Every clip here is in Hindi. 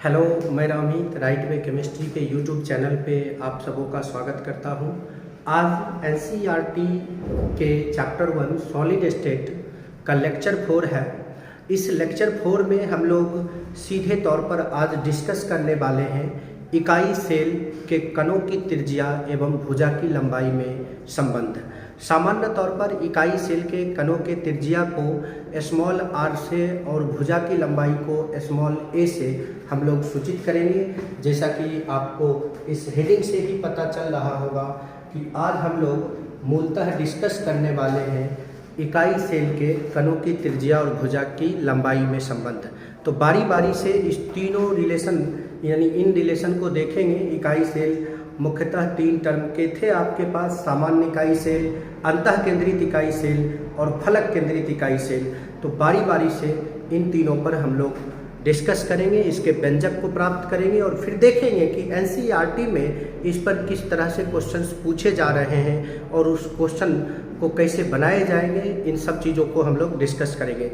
हेलो, मैं अमित राइट वे केमिस्ट्री के यूट्यूब चैनल पे आप सबों का स्वागत करता हूँ। आज एनसीईआरटी के चैप्टर 1 सॉलिड स्टेट का लेक्चर 4 है। इस लेक्चर 4 में हम लोग सीधे तौर पर आज डिस्कस करने वाले हैं इकाई सेल के कणों की त्रिज्या एवं भुजा की लंबाई में संबंध। सामान्य तौर पर इकाई सेल के कणों के त्रिज्या को स्मॉल आर से और भुजा की लंबाई को स्मॉल ए से हम लोग सूचित करेंगे। जैसा कि आपको इस हेडिंग से ही पता चल रहा होगा कि आज हम लोग मूलतः डिस्कस करने वाले हैं इकाई सेल के कणों की त्रिज्या और भुजा की लंबाई में संबंध। तो बारी बारी से इस तीनों रिलेशन यानी इन रिलेशन को देखेंगे। इकाई सेल मुख्यतः 3 टर्म के थे आपके पास: सामान्य इकाई सेल, अंतः केंद्रित इकाई सेल और फलक केंद्रित इकाई सेल। तो बारी बारी से इन तीनों पर हम लोग डिस्कस करेंगे, इसके व्यंजक को प्राप्त करेंगे और फिर देखेंगे कि एनसीईआरटी में इस पर किस तरह से क्वेश्चंस पूछे जा रहे हैं और उस क्वेश्चन को कैसे बनाए जाएंगे। इन सब चीज़ों को हम लोग डिस्कस करेंगे।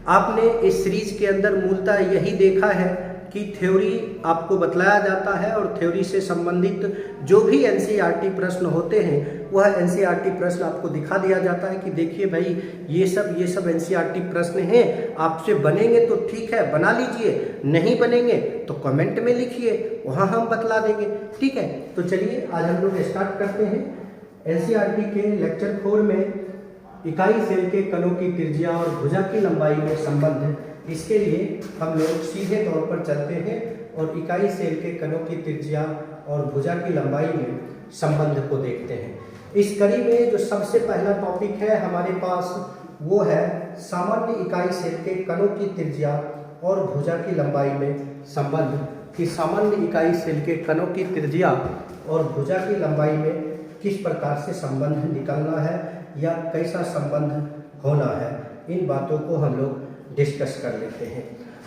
आपने इस सीरीज के अंदर मूलतः यही देखा है कि थ्योरी आपको बतलाया जाता है और थ्योरी से संबंधित जो भी एनसीईआरटी प्रश्न होते हैं वह एनसीईआरटी प्रश्न आपको दिखा दिया जाता है कि देखिए भाई ये सब एनसीईआरटी प्रश्न हैं, आपसे बनेंगे तो ठीक है बना लीजिए, नहीं बनेंगे तो कमेंट में लिखिए, वहाँ हम बतला देंगे। ठीक है, तो चलिए आज हम लोग स्टार्ट करते हैं एनसीईआरटी के लेक्चर 4 में इकाई सेल के कणों की त्रिज्या और भुजा की लंबाई में संबंध। इसके लिए हम लोग सीधे तौर पर चलते हैं और इकाई सेल के कणों की त्रिज्या और भुजा की लंबाई में संबंध को देखते हैं। इस कड़ी में जो सबसे पहला टॉपिक है हमारे पास वो है सामान्य इकाई सेल के कणों की त्रिज्या और भुजा की लंबाई में संबंध। कि सामान्य इकाई सेल के कणों की त्रिज्या और भुजा की लंबाई में किस प्रकार से संबंध निकलना है या कैसा संबंध होना है, इन बातों को हम लोग डिस्कस कर लेते हैं।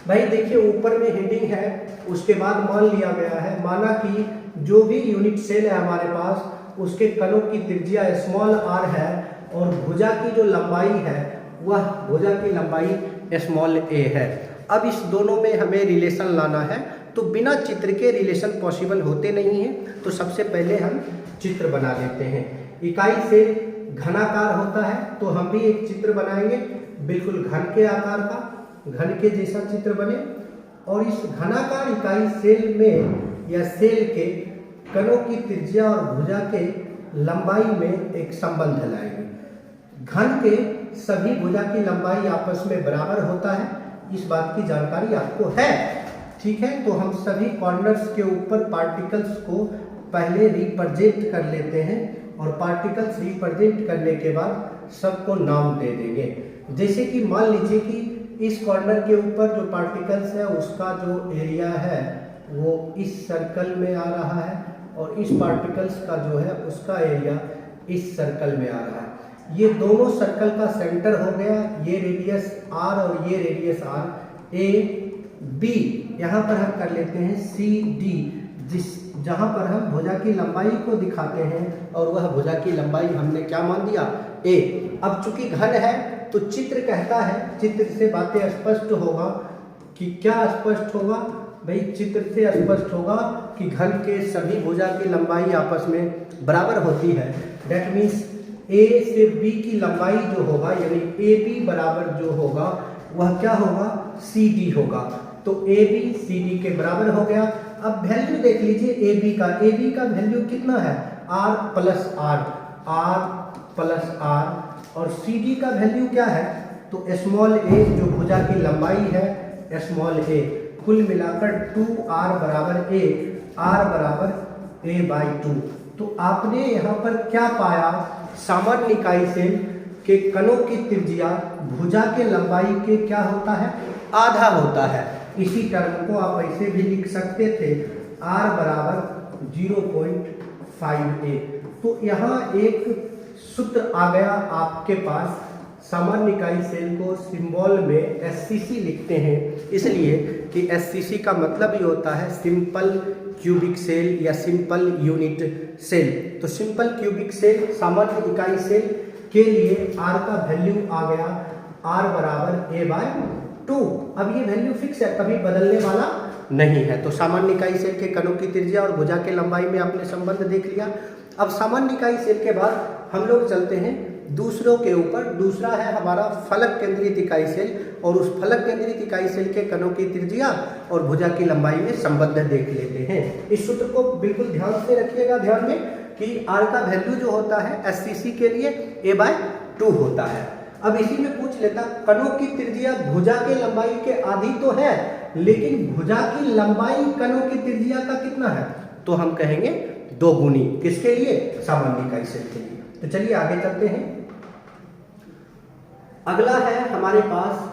भाई देखिए ऊपर में हेडिंग है, उसके बाद मान लिया गया है, माना कि जो भी यूनिट सेल है हमारे पास उसके कणों की त्रिज्या स्मॉल आर है और भुजा की जो लंबाई है वह भुजा की लंबाई स्मॉल ए है। अब इस दोनों में हमें रिलेशन लाना है, तो बिना चित्र के रिलेशन पॉसिबल होते नहीं है। तो सबसे पहले हम चित्र बना लेते हैं। इकाई सेल घनाकार होता है तो हम भी एक चित्र बनाएंगे, बिल्कुल घन के आकार का, घन के जैसा चित्र बने। और इस घनाकार इकाई सेल में या सेल के कणों की त्रिज्या और भुजा के लंबाई में एक संबंध लाएंगे। घन के सभी भुजा की लंबाई आपस में बराबर होता है, इस बात की जानकारी आपको है। ठीक है, तो हम सभी कॉर्नर्स के ऊपर पार्टिकल्स को पहले रिप्रेजेंट कर लेते हैं और पार्टिकल्स रिप्रेजेंट करने के बाद सबको नाम दे देंगे। जैसे कि मान लीजिए कि इस कॉर्नर के ऊपर जो पार्टिकल्स है उसका जो एरिया है वो इस सर्कल में आ रहा है और इस पार्टिकल्स का जो है उसका एरिया इस सर्कल में आ रहा है। ये दोनों सर्कल का सेंटर हो गया, ये रेडियस आर और ये रेडियस आर। ए बी यहाँ पर हम कर लेते हैं सी डी, जहाँ पर हम भुजा की लंबाई को दिखाते हैं और वह भुजा की लंबाई हमने क्या मान दिया, ए। अब चूंकि घन है तो चित्र कहता है, चित्र से बातें स्पष्ट होगा कि क्या स्पष्ट होगा भाई, चित्र से स्पष्ट होगा कि घन के सभी भुजा की लंबाई आपस में बराबर होती है। दैट मीन्स ए से बी की लंबाई जो होगा यानी ए बी बराबर जो होगा वह क्या होगा, सी डी होगा। तो ए बी सी डी के बराबर हो गया। अब वैल्यू देख लीजिए ए बी का वैल्यू कितना है, R plus R, R plus R. और सी डी का वैल्यू क्या है, तो स्मॉल ए जो भुजा की लंबाई है स्मॉल ए। कुल मिलाकर 2r बराबर ए, आर बराबर ए बाई 2। तो आपने यहाँ पर क्या पाया, सामान्य इकाई सेल के कणों की त्रिज्या भुजा के लंबाई के क्या होता है, आधा होता है। इसी टर्म को आप ऐसे भी लिख सकते थे, r बराबर 0.5a। तो यहाँ एक सूत्र आ गया आपके पास। सामान्य इकाई सेल को सिंबल में एससीसी लिखते हैं, इसलिए कि एससीसी का मतलब ही होता है सिंपल क्यूबिक सेल या सिंपल यूनिट सेल। तो सिंपल क्यूबिक सेल सामान्य इकाई सेल के लिए r का वैल्यू आ गया, r बराबर a बाय 2। अब ये वैल्यू फिक्स है, कभी बदलने वाला नहीं है। तो सामान्य इकाई सेल के कणों की त्रिज्या और भुजा के लंबाई में आपने संबंध देख लिया। अब सामान्य इकाई सेल के बाद हम लोग चलते हैं दूसरों के ऊपर। दूसरा है हमारा फलक केंद्रित इकाई सेल, और उस फलक केंद्रित इकाई सेल के कणों की त्रिज्या और भुजा की लंबाई में संबंध देख लेते हैं। इस सूत्र को बिल्कुल ध्यान से रखिएगा, ध्यान में कि आर का वैल्यू जो होता है एससीसी के लिए a/2 होता है। अब इसी में पूछ लेता, कणों की त्रिज्या भुजा के लंबाई के आधी तो है, लेकिन भुजा की लंबाई कणों की त्रिज्या का कितना है? तो हम कहेंगे 2 गुनी। किसके लिए? सामान्य इकाई सेल के लिए। तो चलिए आगे चलते हैं। अगला है हमारे पास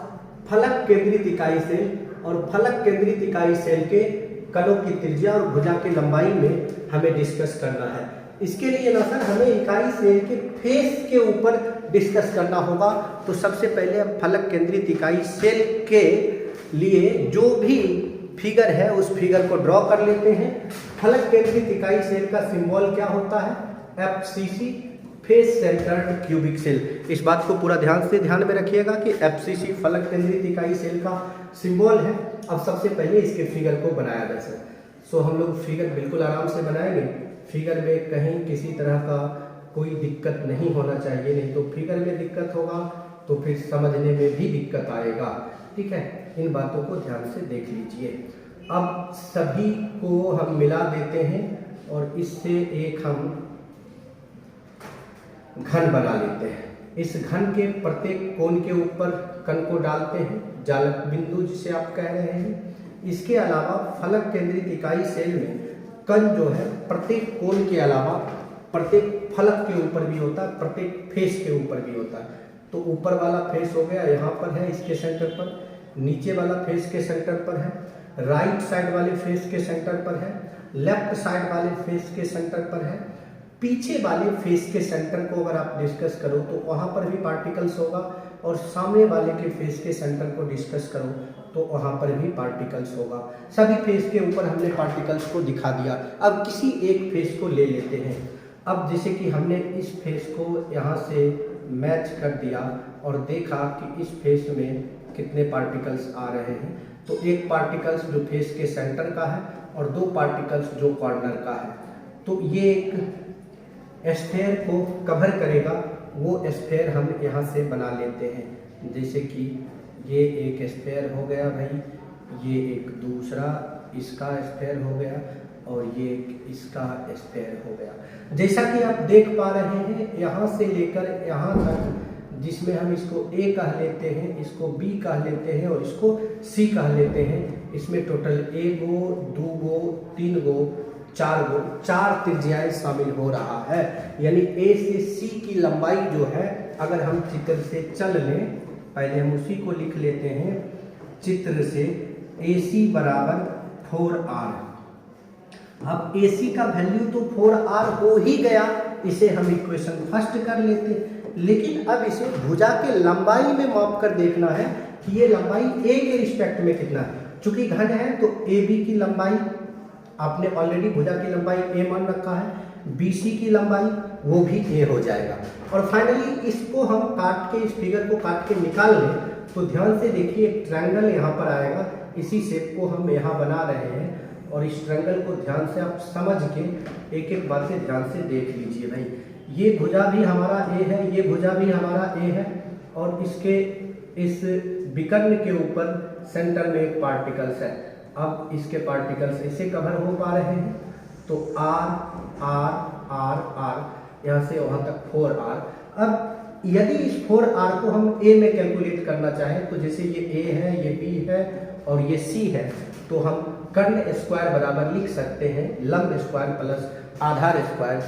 फलक केंद्रित इकाई सेल, और फलक केंद्रित इकाई सेल के कणों की त्रिज्या और भुजा की लंबाई में हमें डिस्कस करना है। इसके लिए ना सर हमें इकाई सेल के फेस के ऊपर डिस्कस करना होगा। तो सबसे पहले हम फलक केंद्रित इकाई सेल के लिए जो भी फिगर है उस फिगर को ड्रॉ कर लेते हैं। फलक केंद्रित इकाई सेल का सिंबल क्या होता है? FCC, face centered cubic cell. इस बात को पूरा ध्यान में रखिएगा कि एफसीसी फलक केंद्रित इकाई सेल का सिंबल है। अब सबसे पहले इसके फिगर को बनाया जाए सर। सो हम लोग फिगर बिल्कुल आराम से बनाएंगे। फिगर में कहीं किसी तरह का कोई दिक्कत नहीं होना चाहिए, नहीं तो फिगर में दिक्कत होगा तो फिर समझने में भी दिक्कत आएगा। ठीक है, इन बातों को ध्यान से देख लीजिए। अब सभी को हम मिला देते हैं और इससे एक हम घन बना लेते हैं। इस घन के प्रत्येक कोण के ऊपर कण को डालते हैं, जालक बिंदु जिसे आप कह रहे हैं। इसके अलावा फलक केंद्रित इकाई सेल में कण जो है प्रत्येक कोण के अलावा प्रत्येक फलक के ऊपर भी होता है, प्रत्येक फेस के ऊपर भी होता है। तो ऊपर वाला फेस हो गया, यहाँ पर है इसके सेंटर पर, नीचे वाला फेस के सेंटर पर है, राइट साइड वाले फेस के सेंटर पर है, लेफ्ट साइड वाले फेस के सेंटर पर है, पीछे वाले फेस के सेंटर को अगर आप डिस्कस करो तो वहाँ पर भी पार्टिकल्स होगा, और सामने वाले के फेस के सेंटर को डिस्कस करो तो वहाँ पर भी पार्टिकल्स होगा। सभी फेस के ऊपर हमने पार्टिकल्स को दिखा दिया। अब किसी एक फेस को ले लेते हैं। अब जैसे कि हमने इस फेस को यहाँ से मैच कर दिया और देखा कि इस फेस में कितने पार्टिकल्स आ रहे हैं, तो एक पार्टिकल्स जो फेस के सेंटर का है और 2 पार्टिकल्स जो कॉर्नर का है, तो ये एक स्फेयर को कवर करेगा। वो स्फेयर हम यहाँ से बना लेते हैं। जैसे कि ये एक स्फेयर हो गया भाई, ये एक दूसरा इसका स्फेयर हो गया, और ये इसका स्फेयर हो गया। जैसा कि आप देख पा रहे हैं, यहाँ से लेकर यहाँ तक, जिसमें हम इसको A कह लेते हैं, इसको B कह लेते हैं और इसको C कह लेते हैं। इसमें टोटल 1 गो, 2 गो, 3 गो, 4 गो, 4 त्रिज्याएं शामिल हो रहा है। यानी A से C की लंबाई जो है, अगर हम चित्र से चल लें, पहले हम उसी को लिख लेते हैं चित्र से, AC बराबर 4R। अब AC का वैल्यू तो 4R हो ही गया, इसे हम इक्वेशन फर्स्ट कर लेते हैं। लेकिन अब इसे भुजा के लंबाई में माप कर देखना है कि ये लंबाई A के रिस्पेक्ट में कितना है। चूंकि घन है तो AB की लंबाई आपने ऑलरेडी भुजा की लंबाई A मान रखा है, BC की लंबाई वो भी A हो जाएगा। और फाइनली इसको हम काट के, इस फिगर को काट के निकाल लें तो ध्यान से देखिए, एक ट्रायंगल यहाँ पर आएगा। इसी शेप को हम यहाँ बना रहे हैं, और इस ट्रायंगल को ध्यान से आप समझ के एक एक बातें ध्यान से देख लीजिए भाई। ये भुजा भी हमारा A है, ये भुजा भी हमारा A है, और इसके इस विकर्ण के ऊपर सेंटर में एक पार्टिकल्स है। अब इसके पार्टिकल्स ऐसे कवर हो पा रहे हैं, तो R R R R, यहाँ से वहाँ तक 4R। अब यदि इस 4R को हम A में कैलकुलेट करना चाहें, तो जैसे ये A है, ये B है और ये C है, तो हम कर्ण स्क्वायर बराबर लिख सकते हैं लंब स्क्वायर प्लस आधार स्क्वायर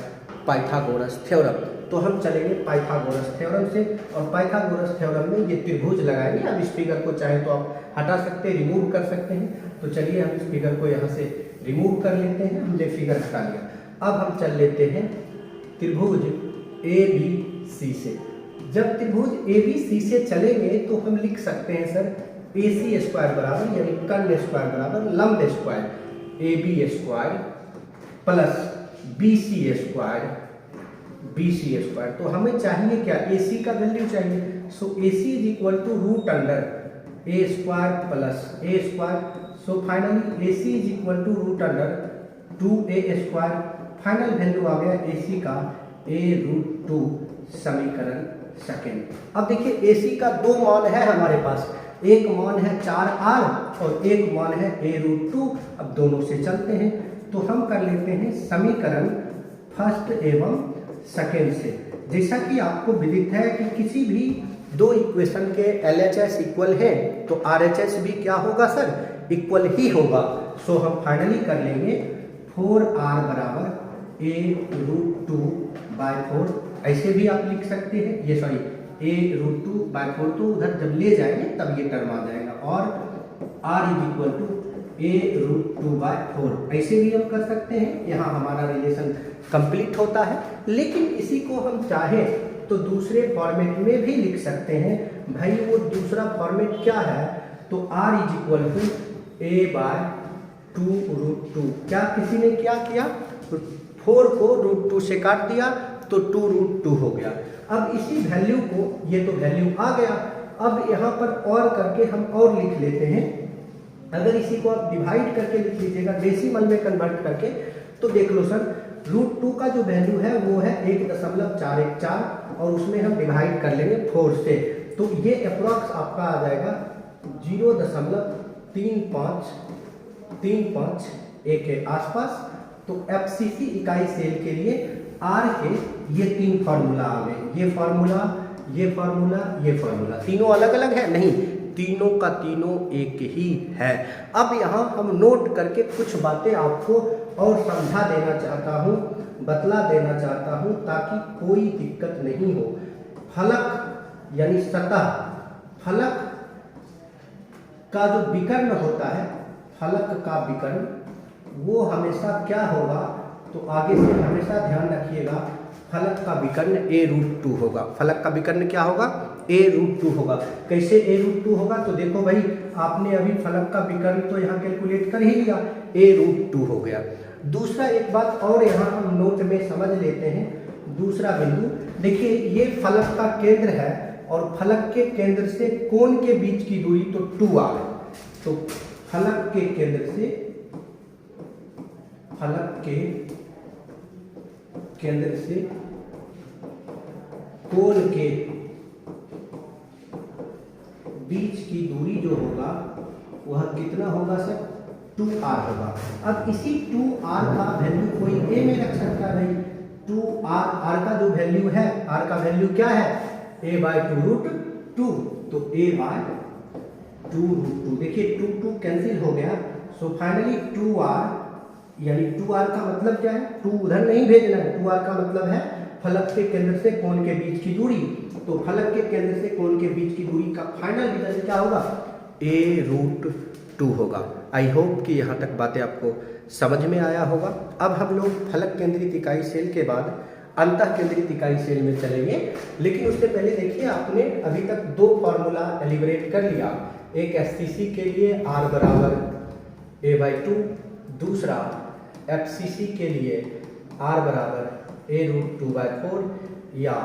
पाइथागोरस थ्योरम। तो हम चलेंगे पाइथागोरस थ्योरम से, और पाइथागोरस थ्योरम में ये त्रिभुज लगाएंगे। अब इस फिगर को चाहे तो आप हटा सकते हैं, रिमूव कर सकते हैं। तो चलिए हम इस फिगर को यहाँ से रिमूव कर लेते हैं। हमने फिगर हटा लिया। अब हम चल लेते हैं त्रिभुज ABC से। जब त्रिभुज ABC से चलेंगे तो हम लिख सकते हैं सर AC स्क्वायर बराबर, यानी कर्ण स्क्वायर बराबर लंब square AB square plus BC square. तो हमें चाहिए क्या? AC का वैल्यू चाहिए। So AC is equal to root under A square plus A square. So finally AC is equal to root under 2a²। Final value आ गया AC का a√2 समीकरण सेकेंड। अब देखिए AC का दो मान है हमारे पास, एक मान है 4r और एक मान है a√2। अब दोनों से चलते हैं तो हम कर लेते हैं समीकरण फर्स्ट एवं सेकेंड से। जैसा कि आपको विदित है कि किसी भी दो इक्वेशन के LHS इक्वल है तो RHS भी क्या होगा सर, इक्वल ही होगा। सो हम फाइनली कर लेंगे 4r बराबर a√2/4। ऐसे भी आप लिख सकते हैं, ये सॉरी a√2/4 तो उधर जब ले जाएंगे तब ये टर्म आ जाएगा, और r is equal to a√2/4 ऐसे भी हम कर सकते हैं। यहाँ हमारा रिलेशन कंप्लीट होता है। लेकिन इसी को हम चाहें तो दूसरे फॉर्मेट में भी लिख सकते हैं। भाई वो दूसरा फॉर्मेट क्या है, तो r is equal to a/2√2। क्या किसी ने क्या किया, 4 को √2 से काट दिया तो 2√2 हो गया। अब इसी वैल्यू को, ये तो वैल्यू आ गया, अब यहाँ पर और करके हम और लिख लेते हैं। अगर इसी को आप डिवाइड करके लिख लीजिएगा डेसिमल में कन्वर्ट करके, तो देख लो सर √2 का जो वैल्यू है वो है 1.414 और उसमें हम डिवाइड कर लेंगे 4 से, तो ये अप्रॉक्स आपका आ जाएगा 0.35 के आसपास। तो FCC इकाई सेल के लिए R के ये तीन फार्मूला आ गए, ये फार्मूला, ये फार्मूला, ये फार्मूला। तीनों अलग अलग है नहीं, तीनों का तीनों एक ही है। अब यहाँ हम नोट करके कुछ बातें आपको और समझा देना चाहता हूँ, बतला देना चाहता हूँ ताकि कोई दिक्कत नहीं हो। फलक यानी सतह, फलक का जो विकर्ण होता है, फलक का विकर्ण वो हमेशा क्या होगा, तो आगे से हमेशा ध्यान रखिएगा, फलक का विकर्ण a√2 होगा। फलक का विकर्ण क्या होगा, a√2 होगा। कैसे a√2 होगा, तो देखो भाई आपने अभी फलक का विकर्ण तो यहाँ कैलकुलेट कर ही लिया, a√2 हो गया। दूसरा एक बात और यहाँ हम नोट में समझ लेते हैं, दूसरा बिंदु देखिए, ये फलक का केंद्र है और फलक के केंद्र से कोण के बीच की दूरी तो 2r, तो फलक के केंद्र से, फलक के केंद्र से कोण के बीच की दूरी जो होगा वह कितना होगा सर, 2r होगा। अब इसी 2r का वैल्यू कोई a में रख सकता है भाई। 2r, r का जो वैल्यू है, r का वैल्यू क्या है, a/2√2, तो a/2√2। देखिए 2 कैंसिल हो गया, सो फाइनली 2r, यानी 2r का मतलब क्या है, 2 उधर नहीं भेजना है, 2r का मतलब है फलक के केंद्र से कोण के बीच की दूरी। तो फलक के केंद्र से कोण के बीच की दूरी का फाइनल रिजल्ट क्या होगा, a√2 होगा। आई होप कि यहाँ तक बातें आपको समझ में आया होगा। अब हम लोग फलक केंद्रित इकाई सेल के बाद अंतः केंद्रित इकाई सेल में चलेंगे, लेकिन उससे पहले देखिए आपने अभी तक दो फार्मूला एलिब्रेट कर लिया, एक SCC के लिए r बराबर a/2, दूसरा FCC के लिए r बराबर a√2/4 या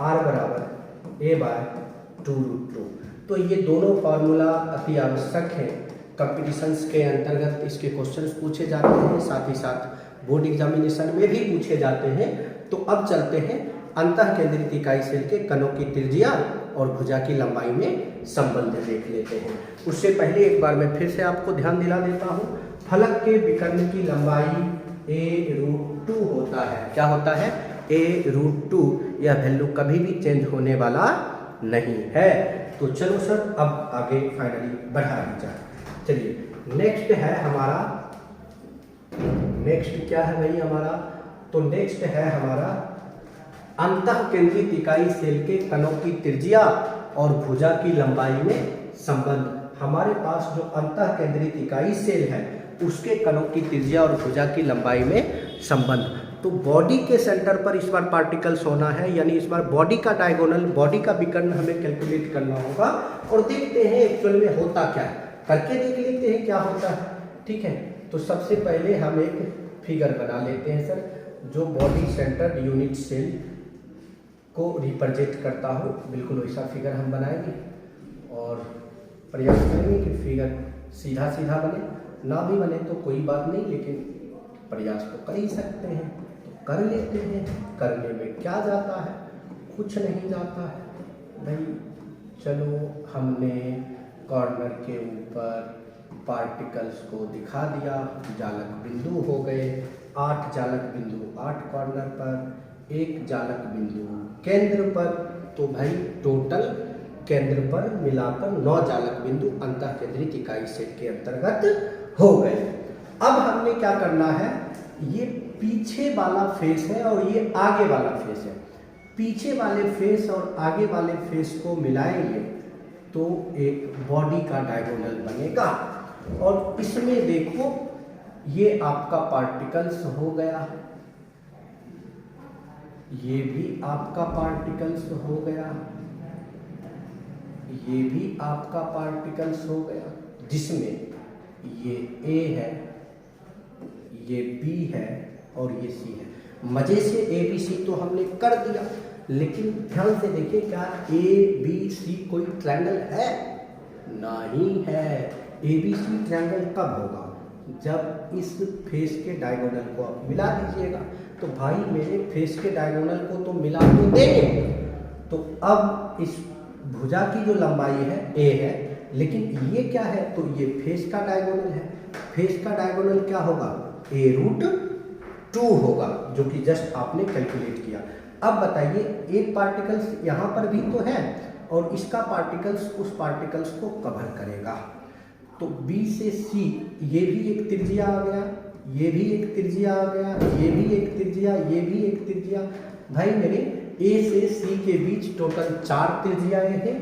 r बराबर a/2√2। तो ये दोनों फार्मूला अति आवश्यक हैं, कॉम्पिटिशन्स के अंतर्गत इसके क्वेश्चंस पूछे जाते हैं, साथ ही साथ बोर्ड एग्जामिनेशन में भी पूछे जाते हैं। तो अब चलते हैं अंतः केंद्रित इकाई सेल के कणों की त्रिज्या और भुजा की लंबाई में संबंध देख लेते हैं। उससे पहले एक बार मैं फिर से आपको ध्यान दिला देता हूँ, फलक के विकर्ण की लंबाई a√2 होता है। क्या होता है, a√2। यह वैल्यू कभी भी चेंज होने वाला नहीं है। तो चलो सर अब आगे फाइनली बढ़ा दीजिए। चलिए नेक्स्ट है हमारा, नेक्स्ट क्या है भाई हमारा, तो नेक्स्ट है हमारा अंतः केंद्रित इकाई सेल के कणों की त्रिज्या और भुजा की लंबाई में संबंध। हमारे पास जो अंतः केंद्रित इकाई सेल है उसके कणों की त्रिज्या और भुजा की लंबाई में संबंध। तो बॉडी के सेंटर पर इस बार पार्टिकल्स होना है, यानी इस बार बॉडी का डायगोनल, बॉडी का विकर्ण हमें कैलकुलेट करना होगा और देखते हैं एक्चुअल में होता क्या है, करके देख लेते हैं क्या होता है। ठीक है, तो सबसे पहले हम एक फिगर बना लेते हैं सर, जो बॉडी सेंटर यूनिट सेल को रिप्रेजेंट करता हो। बिल्कुल वैसा फिगर हम बनाएंगे और प्रयास करेंगे कि फिगर सीधा सीधा बने, ना भी बने तो कोई बात नहीं, लेकिन प्रयास तो कर ही सकते हैं, तो कर लेते हैं। करने में क्या जाता है, कुछ नहीं जाता है भाई। चलो हमने कॉर्नर के ऊपर पार्टिकल्स को दिखा दिया, जालक बिंदु हो गए 8 जालक बिंदु 8 कॉर्नर पर, 1 जालक बिंदु केंद्र पर, तो भाई टोटल केंद्र पर मिलाकर 9 जालक बिंदु अंतःकेंद्रित इकाई सेट के अंतर्गत हो गए। अब हमने क्या करना है, ये पीछे वाला फेस है और ये आगे वाला फेस है। पीछे वाले फेस और आगे वाले फेस को मिलाएंगे तो एक बॉडी का डायगोनल बनेगा। और इसमें देखो ये आपका पार्टिकल्स हो गया, ये भी आपका पार्टिकल्स हो गया, ये भी आपका पार्टिकल्स हो गया, जिसमें ये A है, ये B है और ये C है। मजे से ABC तो हमने कर दिया, लेकिन ध्यान से देखिए क्या ABC कोई ट्रायंगल है? नहीं है। ABC ट्रायंगल कब होगा? जब इस फेस के डायगोनल को आप मिला दीजिएगा। तो भाई मेरे फेस के डायगोनल को तो मिला तो देंगे। तो अब इस भुजा की जो लंबाई है A है, लेकिन ये क्या है? तो ये फेस का डायगोनल है। फेस का डायगोनल क्या होगा? A√2 होगा, जो कि जस्ट आपने कैलकुलेट किया। अब बताइए, एक पार्टिकल्स यहाँ पर भी तो है और इसका पार्टिकल्स उस पार्टिकल्स को कवर करेगा। तो B से C ये भी एक त्रिज्या आ गया, ये भी एक त्रिज्या आ गया, ये भी एक त्रिज्या, ये भी एक त्रिज्या। भाई मेरे A से C के बीच टोटल 4 त्रिज्याएं हैं,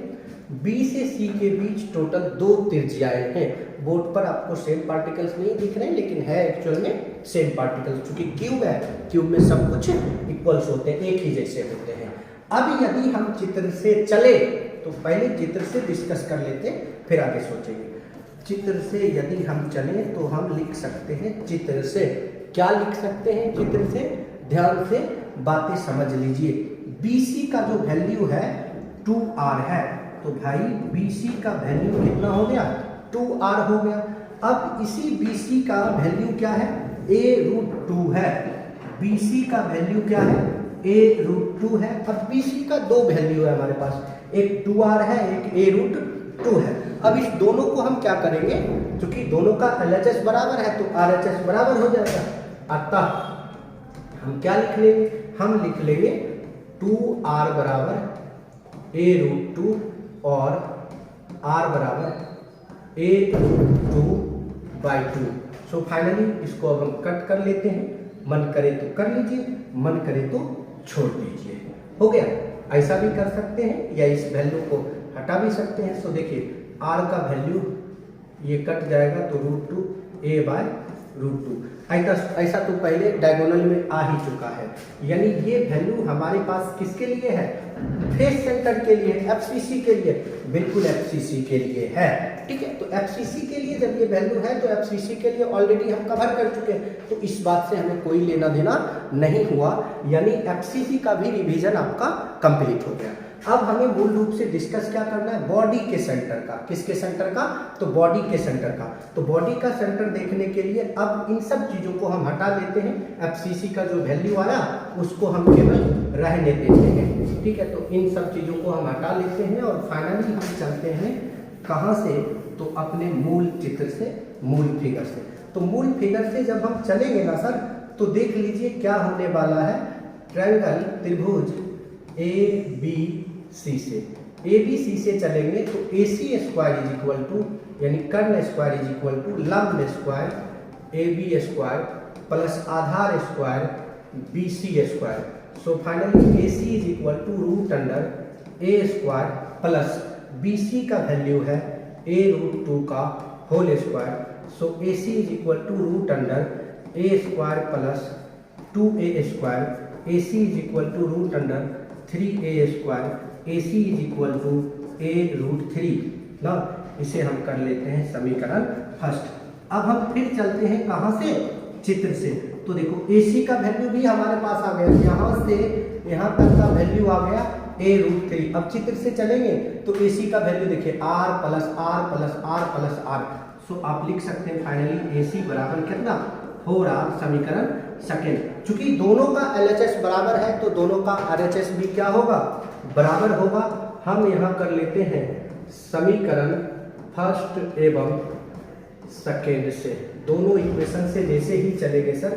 B से C के बीच टोटल 2 त्रिज्याएं हैं। बोर्ड पर आपको सेम पार्टिकल्स नहीं दिख रहे हैं, लेकिन है एक्चुअल में सेम पार्टिकल्स, क्योंकि क्यूब है, क्यूब में सब कुछ इक्वल्स होते हैं, एक ही जैसे होते हैं। अब यदि हम चित्र से चले तो पहले चित्र से डिस्कस कर लेते हैं, फिर आगे सोचेंगे। चित्र से यदि हम चले तो हम लिख सकते हैं चित्र से। क्या लिख सकते हैं चित्र से? ध्यान से बातें समझ लीजिए। BC का जो वैल्यू है 2R है, तो भाई BC का वैल्यू कितना हो गया? 2R हो गया। अब इसी BC का वैल्यू क्या है? A√2 है। BC का वैल्यू क्या है? A√2 है। अब BC का 2 वैल्यू है हमारे पास, एक 2R है, एक A√2 है। अब इस दोनों को हम क्या करेंगे? क्योंकि दोनों का LHS बराबर है तो RHS बराबर हो जाएगा। अतः हम क्या लिख लेंगे? हम लिख लेंगे 2R बराबर A√2 और R बराबर A√2/2। सो फाइनली इसको अब हम कट कर लेते हैं। मन करे तो कर लीजिए, मन करे तो छोड़ दीजिए। हो गया। ऐसा भी कर सकते हैं या इस वैल्यू को हटा भी सकते हैं। सो देखिए R का वैल्यू ये कट जाएगा तो √2 A/√2। ऐसा तो पहले डायगोनल में आ ही चुका है। यानी ये वैल्यू हमारे पास किसके लिए है? फेस सेंटर के लिए, FCC के लिए। बिल्कुल FCC के लिए है, ठीक है। तो FCC के लिए जब ये वैल्यू है तो FCC के लिए ऑलरेडी हम कवर कर चुके हैं, तो इस बात से हमें कोई लेना देना नहीं हुआ। यानी FCC का भी रिवीजन आपका कंप्लीट हो गया। अब हमें मूल रूप से डिस्कस क्या करना है? बॉडी के सेंटर का। किसके सेंटर का? तो बॉडी के सेंटर का। तो बॉडी का सेंटर देखने के लिए अब इन सब चीजों को हम हटा लेते हैं। FCC का जो वैल्यू आया उसको हम केवल रहने देते हैं, ठीक है। तो इन सब चीजों को हम हटा लेते हैं और फाइनली हम चलते हैं कहाँ से? तो अपने मूल चित्र से, मूल फिगर से। तो मूल फिगर से जब हम चलेंगे ना सर, तो देख लीजिए क्या होने वाला है। ट्रायंगल त्रिभुज ABC से, ABC से चलेंगे तो AC square is equal to, यानी कर्ण स्क्वायर इज इक्वल टू लंब स्क्वायर AB स्क्वायर प्लस आधार square BC square. So finally AC is equal to √A square plus BC का वैल्यू है A√2 का whole square. So AC is equal to √A square plus 2A square. AC is equal to √3A square. AC is equal to A√3 ना। इसे हम कर लेते हैं समीकरण फर्स्ट। अब हम फिर चलते हैं कहाँ से? चित्र से। तो देखो AC का वैल्यू भी हमारे पास आ गया, यहाँ से यहाँ तक का वैल्यू आ गया A√3। अब चित्र से चलेंगे तो AC का वैल्यू देखिए R plus R plus R plus R। सो आप लिख सकते हैं फाइनली AC बराबर कितना 4R समीकरण सेकेंड। चूंकि दोनों का LHS बराबर है तो दोनों का RHS भी क्या होगा, बराबर होगा। हम यहाँ कर लेते हैं समीकरण फर्स्ट एवं सेकेंड से, दोनों इक्वेशन से जैसे ही चलेंगे सर।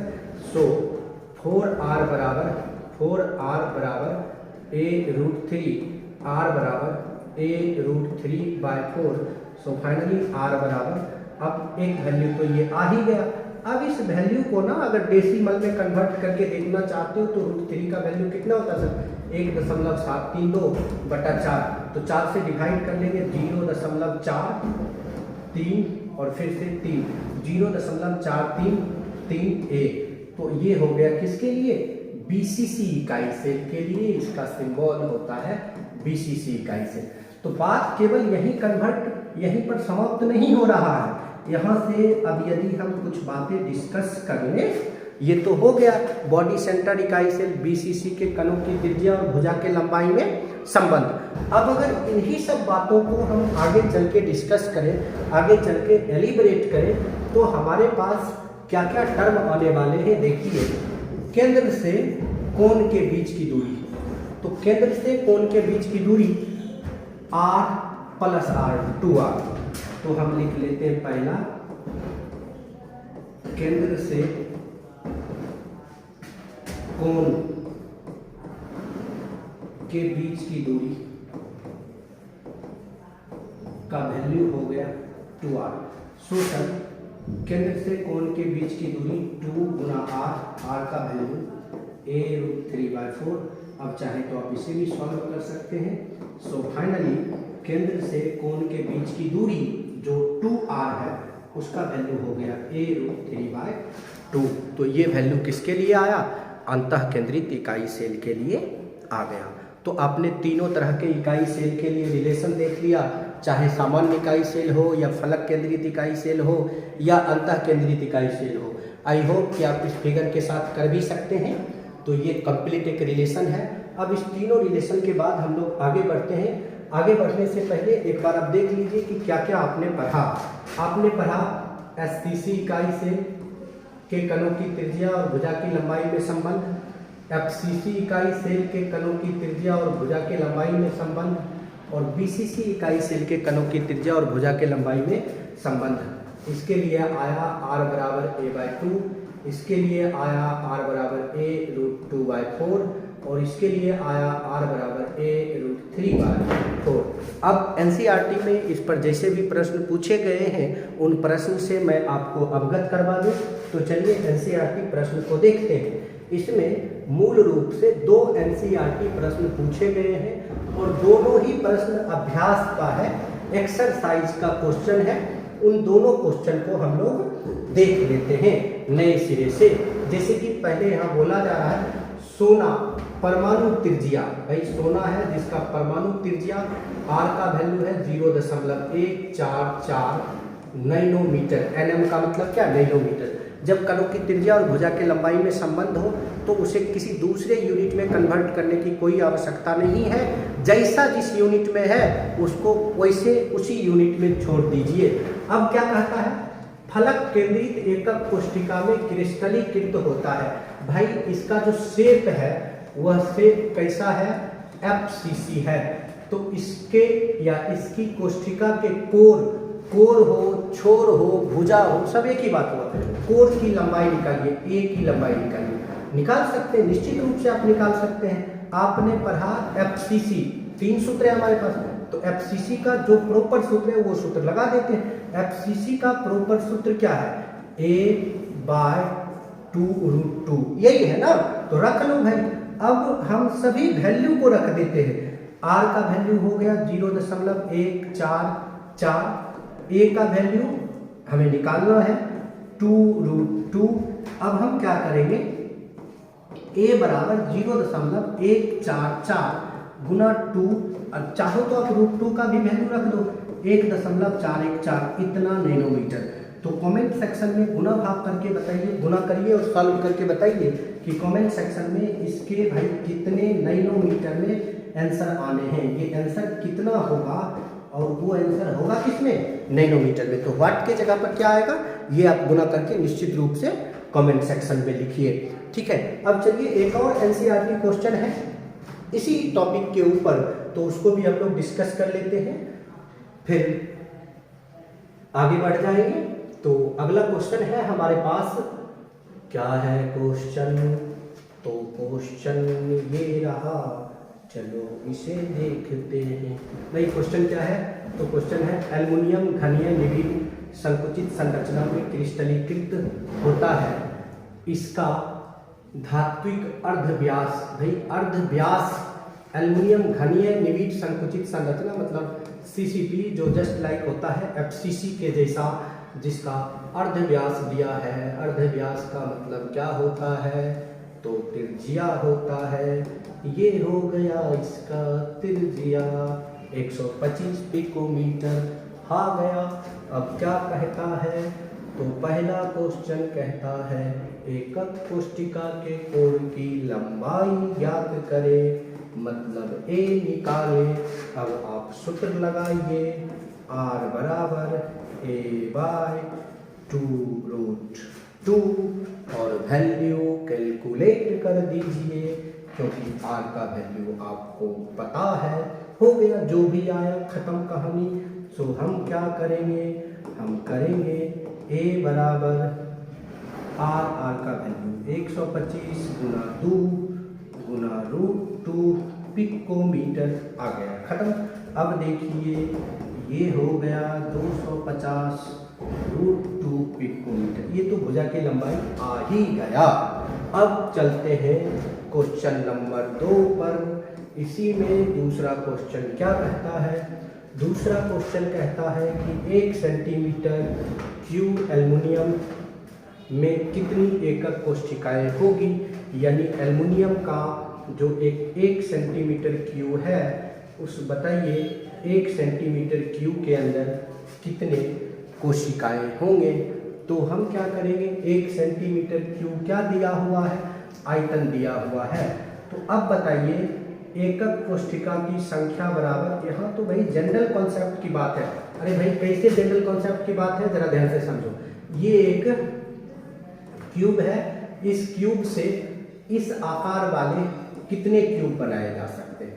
सो 4R बराबर A√3, R बराबर A√3/4। सो फाइनली R बराबर, अब एक वैल्यू तो ये आ ही गया। अब इस वैल्यू को ना अगर डेसिमल में कन्वर्ट करके देखना चाहते हो तो √3 का वैल्यू कितना होता है सर, 1.732/4। तो 4 से डिवाइड कर लेंगे, 0.43 और फिर से 3, 0.433A। तो ये हो गया किसके लिए, BCC इकाई सेल के लिए। इसका सिंबल होता है BCC इकाई सेल। तो बात केवल यही कन्वर्ट यहीं पर समाप्त नहीं हो रहा है। यहाँ से अब यदि हम कुछ बातें डिस्कस कर लें, ये तो हो गया बॉडी सेंटर इकाई सेल, BCC के कणों की त्रिज्या और भुजा के लंबाई में संबंध। अब अगर इन्हीं सब बातों को हम आगे चल के डिस्कस करें, आगे चल के एलिबरेट करें, तो हमारे पास क्या क्या टर्म आने वाले हैं। देखिए, केंद्र से कोण के बीच की दूरी, तो केंद्र से कोण के बीच की दूरी R + R 2R। तो हम लिख लेते हैं पहला, केंद्र से कोण के बीच की दूरी का वैल्यू हो गया 2R। सो सर केंद्र से कोण के बीच की दूरी 2 गुना R का वैल्यू A√3/4। अब चाहे तो आप इसे भी सॉल्व कर सकते हैं। सो फाइनली केंद्र से कोण के बीच की दूरी जो 2R है उसका वैल्यू हो गया A√3/2। तो ये वैल्यू किसके लिए आया, अंतः केंद्रित इकाई सेल के लिए आ गया। तो आपने तीनों तरह के इकाई सेल के लिए रिलेशन देख लिया, चाहे सामान्य इकाई सेल हो या फलक केंद्रित इकाई सेल हो या अंतः केंद्रित इकाई सेल हो। आई होप कि आप इस फिगर के साथ कर भी सकते हैं। तो ये कंप्लीट एक रिलेशन है। अब इस तीनों रिलेशन के बाद हम लोग आगे बढ़ते हैं। आगे बढ़ने से पहले एक बार आप देख लीजिए कि क्या क्या आपने पढ़ा। आपने पढ़ा SCC इकाई सेल के कणों की त्रिज्या और भुजा की लंबाई में संबंध, FCC इकाई सेल के कणों की त्रिज्या और भुजा के लंबाई में संबंध, और BCC इकाई सेल के कणों की त्रिज्या और भुजा के लंबाई में संबंध। इसके लिए आया R बराबर A/2, इसके लिए आया R बराबर A√2/4 और इसके लिए आया R बराबर A√3/4। अब NCERT में इस पर जैसे भी प्रश्न पूछे गए हैं उन प्रश्न से मैं आपको अवगत करवा दूं। तो चलिए NCERT प्रश्न को देखते हैं। इसमें मूल रूप से 2 NCERT प्रश्न पूछे गए हैं और दोनों ही प्रश्न अभ्यास का है, एक्सरसाइज का क्वेश्चन है। उन दोनों क्वेश्चन को हम लोग देख लेते हैं नए सिरे से। जैसे कि पहले यहाँ बोला जा रहा है सोना परमाणु त्रिज्या, भाई सोना है जिसका परमाणु त्रिज्या R का वैल्यू है 0.144 नैनोमीटर। NM का मतलब क्या, नैनोमीटर। जब कणों की त्रिज्या और भुजा के लंबाई में संबंध हो तो उसे किसी दूसरे यूनिट में कन्वर्ट करने की कोई आवश्यकता नहीं है। जैसा जिस यूनिट में है उसको वैसे उसी यूनिट में छोड़ दीजिए। अब क्या कहता है, फलक केंद्रित एकक कोष्ठिका में क्रिस्टलीकृत होता है। भाई इसका जो शेप है वह शेप कैसा है, FCC है। तो इसके या इसकी कोष्ठिका के कोर हो, छोर हो, भुजा हो, सब एक ही बात हुआ। कोर की लंबाई निकालिए, A की लंबाई निकालिए। निकाल सकते हैं, निश्चित रूप से आप निकाल सकते हैं। आपने पढ़ा FCC, 3 सूत्र है हमारे पास। तो FCC का जो प्रॉपर सूत्र है वो सूत्र लगा देते हैं। FCC का प्रॉपर सूत्र क्या है, A/2√2, यही है ना। तो रख लो भाई। अब हम सभी वैल्यू को रख देते हैं। R का वैल्यू हो गया 0.144, A का वैल्यू हमें निकालना है 2√2। अब हम क्या करेंगे, A बराबर 0.144 गुना 2, चाहो तो आप √2 का भी वैल्यू रख दो, 1.414 इतना नैनोमीटर। तो कमेंट सेक्शन में गुना भाग करके बताइए, गुना करिए और सॉल्व करके बताइए कि कमेंट सेक्शन में इसके भाई कितने नैनोमीटर में आंसर आने हैं। ये आंसर कितना होगा और वो आंसर होगा किसमें, नैनोमीटर में। तो वाट के जगह पर क्या आएगा, ये आप गुना करके निश्चित रूप से कमेंट सेक्शन में लिखिए। ठीक है, अब चलिए एक और एनसीईआरटी क्वेश्चन है इसी टॉपिक के ऊपर, तो उसको भी हम लोग डिस्कस कर लेते हैं, फिर आगे बढ़ जाएंगे। तो अगला क्वेश्चन है हमारे पास, क्या है क्वेश्चन, तो क्वेश्चन ये रहा, चलो इसे देखते हैं। भाई क्वेश्चन क्या है, तो क्वेश्चन है एल्युमिनियम घनीय निविड संकुचित संरचना में क्रिस्टलीकृत होता है, इसका धात्विक अर्धव्यास। भाई अर्धव्यास, एल्युमिनियम घनीय निविड संकुचित संरचना मतलब सीसीपी, जो जस्ट लाइक होता है एफसीसी के जैसा, जिसका अर्धव्यास दिया है। अर्धव्यास का मतलब क्या होता है, तो त्रिज्या होता है। ये हो गया इसका त्रिज्या 125 पिकोमीटर आ गया। अब क्या कहता है, तो पहला क्वेश्चन कहता है एकक कोष्ठिका के कोण की लंबाई ज्ञात करें, मतलब ए निकाले। अब आप सूत्र लगाइए, r बराबर a/2√2 और वैल्यू कैलकुलेट कर दीजिए, क्योंकि r का वैल्यू आपको पता है। हो गया, जो भी आया खत्म कहानी। सो हम क्या करेंगे, हम करेंगे a बराबर r का वैल्यू 125 गुना 2 गुना √2 पिकोमीटर आ गया, खत्म। अब देखिए ये हो गया 250 √2 पिकोमीटर, ये तो भुजा की लंबाई आ ही गया। अब चलते हैं क्वेश्चन नंबर 2 पर। इसी में दूसरा क्वेश्चन क्या कहता है, दूसरा क्वेश्चन कहता है कि 1 सेंटीमीटर क्यूब एल्युमिनियम में कितनी एकक कोष्ठिकाएं होगी, यानी एल्युमिनियम का जो एक सेंटीमीटर क्यूब है, उस बताइए 1 सेंटीमीटर क्यूब के अंदर कितने कोशिकाएं होंगे। तो हम क्या करेंगे, 1 सेंटीमीटर क्यूब क्या दिया हुआ है, आयतन दिया हुआ है। तो अब बताइए एकक कोशिका की संख्या बराबर, यहाँ तो भाई जनरल कॉन्सेप्ट की बात है। अरे भाई कैसे जनरल कॉन्सेप्ट की बात है, जरा ध्यान से समझो। ये एक क्यूब है, इस क्यूब से इस आकार वाले कितने क्यूब बनाए जा सकते हैं।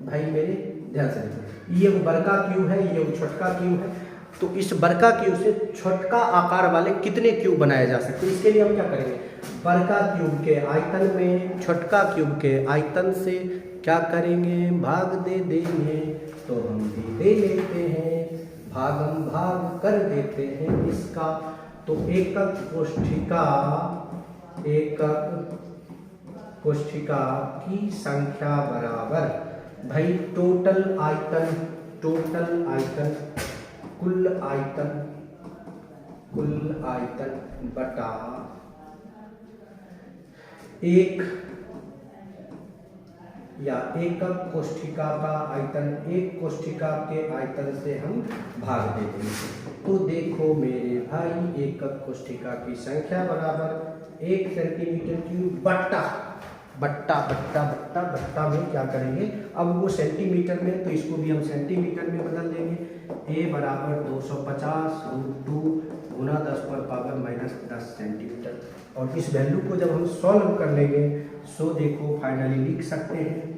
भाई मेरे ध्यान से देखो, ये वो बड़का क्यूब है, ये वो छोटका क्यूब है। तो इस बड़का क्यूब से छोटका आकार वाले कितने क्यूब बनाए जा सकते हैं, इसके लिए हम क्या करेंगे, बड़का क्यूब के आयतन में छोटका क्यूब के आयतन से क्या करेंगे, भाग दे देंगे। तो हम भी दे लेते हैं, भागम भाग कर देते हैं इसका। तो एकक कोष्ठिका की संख्या बराबर, भाई टोटल आयतन कुल आयतन बटा एक, या एकक कोष्ठिका का आयतन एक कोष्ठिका के आयतन से हम भाग दे देंगे। तो देखो मेरे भाई, एकक कोष्ठिका की संख्या बराबर 1 सेंटीमीटर क्यूब बट्टा में क्या करेंगे, अब वो सेंटीमीटर में, तो इसको भी हम सेंटीमीटर में बदल देंगे। a बराबर 250 √2 गुना 10⁻⁻10 सेंटीमीटर। और इस वैल्यू को जब हम सॉल्व कर लेंगे, सो देखो फाइनली लिख सकते हैं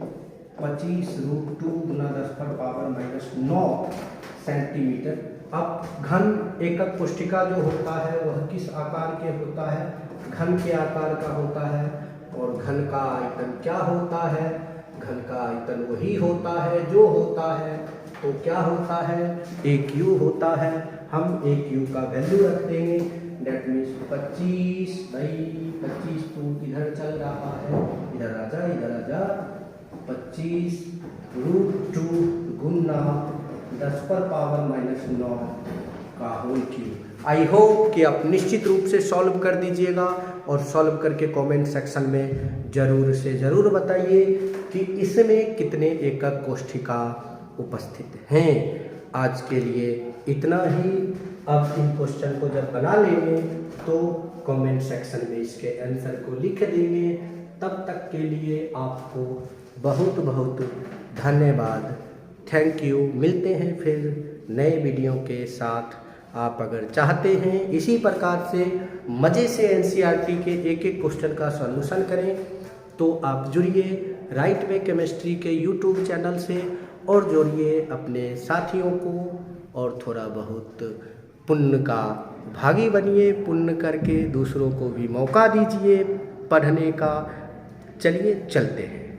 25 √2 गुना 10⁻⁻9 सेंटीमीटर। अब घन एकक कोष्ठिका जो होता है वह किस आकार के होता है, घन के आकार का होता है। और घन का आयतन क्या होता है, घन का आयतन वही होता है जो होता है, तो क्या होता है, ए क्यू होता है। हम ए क्यू का वैल्यू रख देंगे, डेट मीन्स 25, भाई 25 तो इधर चल रहा है, इधर आजा 25 √2 गुना 10⁻⁻9 का होल क्यूब। आई होप कि आप निश्चित रूप से सॉल्व कर दीजिएगा, और सॉल्व करके कमेंट सेक्शन में ज़रूर से ज़रूर बताइए कि इसमें कितने एकक कोष्ठिका उपस्थित हैं। आज के लिए इतना ही। अब इन क्वेश्चन को जब बना लेंगे तो कमेंट सेक्शन में इसके आंसर को लिख देंगे। तब तक के लिए आपको बहुत बहुत धन्यवाद। Thank you. मिलते हैं फिर नए वीडियो के साथ। आप अगर चाहते हैं इसी प्रकार से मज़े से एनसीईआरटी के एक एक क्वेश्चन का सॉल्यूशन करें तो आप जुड़िए राइट वे केमिस्ट्री के यूट्यूब चैनल से और जोड़िए अपने साथियों को और थोड़ा बहुत पुण्य का भागी बनिए। पुण्य करके दूसरों को भी मौका दीजिए पढ़ने का। चलिए चलते हैं।